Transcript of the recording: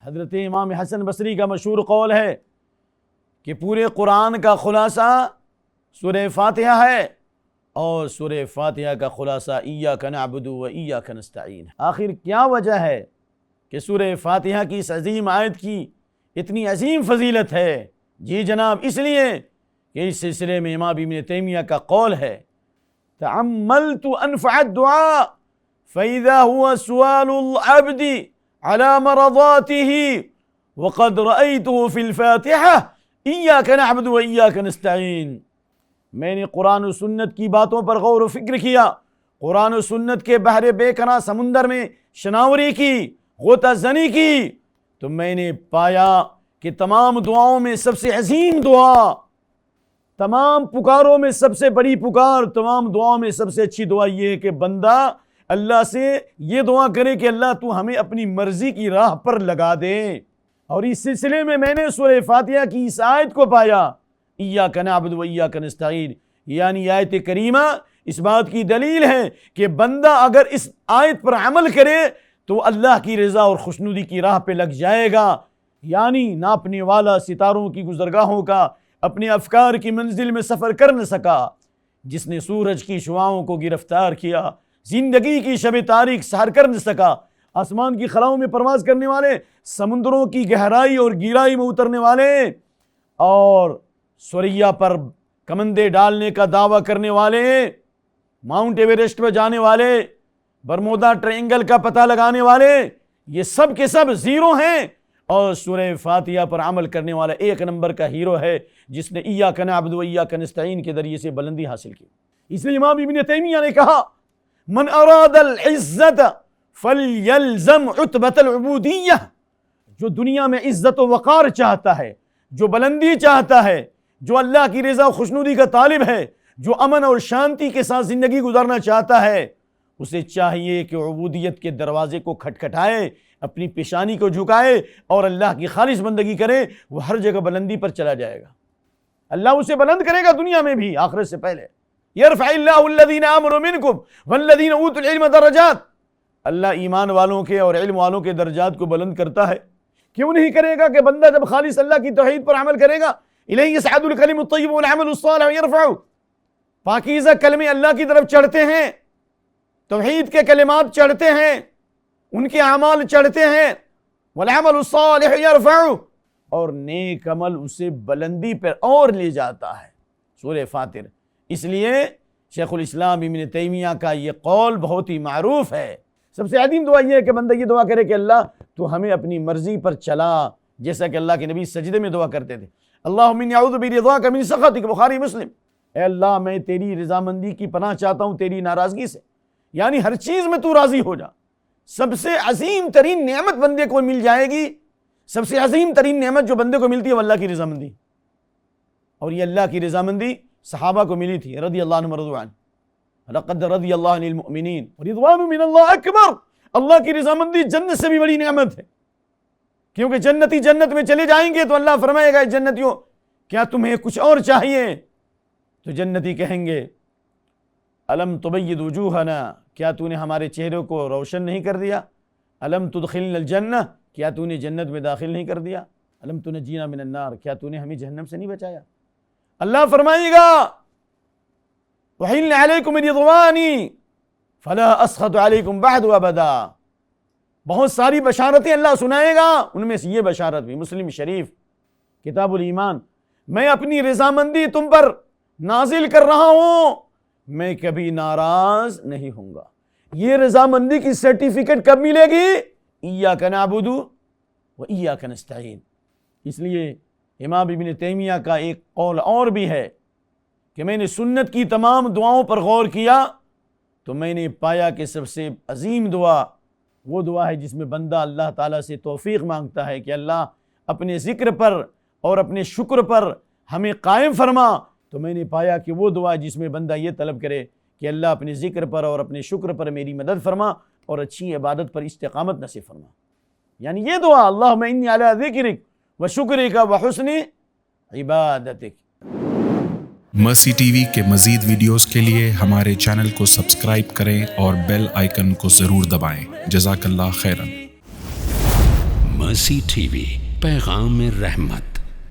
حضرت امام حسن بصری کا مشہور قول ہے کہ پورے قرآن کا خلاصہ سورہ فاتحہ ہے، اور سورہ فاتحہ کا خلاصہ ایاک نعبد و ایاک نستعین۔ آخر کیا وجہ ہے کہ سورہ فاتحہ کی اس عظیم آیت کی اتنی عظیم فضیلت ہے؟ جی جناب، اس لیے کہ اس سلسلے میں امام ابن تیمیہ کا قول ہے، تعملت انفع الدعاء فإذا هو سؤال العبد على مرضاته وقد رأيته في الفاتحة ایاک نعبد و ایاک نستعین۔ میں نے قرآن و سنت کی باتوں پر غور و فکر کیا، قرآن و سنت کے بحر بے کناں سمندر میں شناوری کی، غوطہ زنی کی، تو میں نے پایا کہ تمام دعاؤں میں سب سے عظیم دعا، تمام پکاروں میں سب سے بڑی پکار، تمام دعاؤں میں سب سے اچھی دعا یہ ہے کہ بندہ اللہ سے یہ دعا کرے کہ اللہ تو ہمیں اپنی مرضی کی راہ پر لگا دے۔ اور اس سلسلے میں نے سورہ فاتحہ کی اس آیت کو پایا، ایاک نعبد و ایاک نستعین، یعنی آیت کریمہ اس بات کی دلیل ہے کہ بندہ اگر اس آیت پر عمل کرے تو اللہ کی رضا اور خوشنودی کی راہ پہ لگ جائے گا، یعنی ناپنے والا ستاروں کی گزرگاہوں کا اپنے افکار کی منزل میں سفر کر نہ سکا، جس نے سورج کی شعاؤں کو گرفتار کیا، زندگی کی شب تاریک سحر کر نہ سکا، آسمان کی خلاؤں میں پرواز کرنے والے، سمندروں کی گہرائی اور گہرائی میں اترنے والے، اور سوریا پر کمندے ڈالنے کا دعویٰ کرنے والے، ماؤنٹ ایوریسٹ پہ جانے والے، برمودا ٹرائنگل کا پتہ لگانے والے، یہ سب کے سب زیرو ہیں، اور سورہ فاتحہ پر عمل کرنے والا ایک نمبر کا ہیرو ہے جس نے ایاک نعبد و ایاک نستعین کے ذریعے سے بلندی حاصل کی۔ اس لیے امام ابن تیمیہ نے کہا، من اراد العزت فلیلزم عتبۃ العبودیہ، جو دنیا میں عزت و وقار چاہتا ہے، جو بلندی چاہتا ہے، جو اللہ کی رضا و خوشنودی کا طالب ہے، جو امن اور شانتی کے ساتھ زندگی گزارنا چاہتا ہے، اسے چاہیے کہ عبودیت کے دروازے کو کھٹکھٹائے، اپنی پیشانی کو جھکائے اور اللہ کی خالص بندگی کرے، وہ ہر جگہ بلندی پر چلا جائے گا۔ اللہ اسے بلند کرے گا دنیا میں بھی، آخرت سے پہلے۔ یرفع اللہ الذین آمنوا منکم والذین اوتوا العلم درجات، اللہ ایمان والوں کے اور علم والوں کے درجات کو بلند کرتا ہے۔ کیوں نہیں کرے گا کہ بندہ جب خالص اللہ کی توحید پر عمل کرے گا، الیہ یصعد الکلم الطیب والعمل الصالح یرفعہ، پاکیزہ کلمے اللہ کی طرف چڑھتے ہیں، توحید کے کلمات چڑھتے ہیں، ان کے اعمال چڑھتے ہیں، والعمل الصالح یرفعہ، اور نیک عمل اسے بلندی پر اور لے جاتا ہے۔ سورہ فاتر۔ اس لیے شیخ الاسلام ابن تیمیہ کا یہ قول بہت ہی معروف ہے۔ سب سے عظیم دعا یہ ہے کہ بندہ یہ دعا کرے کہ اللہ تو ہمیں اپنی مرضی پر چلا، جیسا کہ اللہ کے نبی سجدے میں دعا کرتے تھے، اللہم انی اعوذ برضاک من سخطک، بخاری مسلم، اے اللہ میں تیری رضامندی کی پناہ چاہتا ہوں تیری ناراضگی سے، یعنی ہر چیز میں تو راضی ہو جا۔ سب سے عظیم ترین نعمت بندے کو مل جائے گی، سب سے عظیم ترین نعمت جو بندے کو ملتی ہے وہ اللہ کی رضامندی، اور یہ اللہ کی رضامندی صحابہ کو ملی تھی رضی اللہ عنہم ورضوا عنہ، لقد رضی اللہ عن المؤمنین رضوان من اللہ اکبر۔ اللہ کی رضامندی جنت سے بھی بڑی نعمت ہے، کیونکہ جنتی جنت میں چلے جائیں گے تو اللہ فرمائے گا جنتیوں کیا تمہیں کچھ اور چاہیے؟ تو جنتی کہیں گے الم تبید وجوہنا، کیا تو نے ہمارے چہروں کو روشن نہیں کر دیا؟ الم تدخلنا الجنہ، کیا تو نے جنت میں داخل نہیں کر دیا؟ الم تنجینا من النار، کیا تو نے ہمیں جہنم سے نہیں بچایا؟ اللہ فرمائے گا وحل علیکم رضوانی فلا اسخط علیکم بعد ابدا، بہت ساری بشارتیں اللہ سنائے گا، ان میں سے یہ بشارت بھی مسلم شریف کتاب الایمان، میں اپنی رضامندی تم پر نازل کر رہا ہوں، میں کبھی ناراض نہیں ہوں گا۔ یہ رضامندی کی سرٹیفکیٹ کب ملے گی؟ ایاک نعبد و ایاک نستعین۔ اس لیے امام ابن تیمیہ کا ایک قول اور بھی ہے کہ میں نے سنت کی تمام دعاؤں پر غور کیا تو میں نے پایا کہ سب سے عظیم دعا وہ دعا ہے جس میں بندہ اللہ تعالیٰ سے توفیق مانگتا ہے کہ اللہ اپنے ذکر پر اور اپنے شکر پر ہمیں قائم فرما، تو میں نے پایا کہ وہ دعا جس میں بندہ یہ طلب کرے کہ اللہ اپنے ذکر پر اور اپنے شکر پر میری مدد فرما اور اچھی عبادت پر استقامت نصیب فرما، یعنی یہ دعا اللہم انی علی ذکرک و شکرک و حسن عبادتک۔ مرسی ٹی وی کے مزید ویڈیوز کے لیے ہمارے چینل کو سبسکرائب کریں اور بیل آئیکن کو ضرور دبائیں۔ جزاک اللہ خیرن۔ مسی ٹی وی، پیغام رحمت۔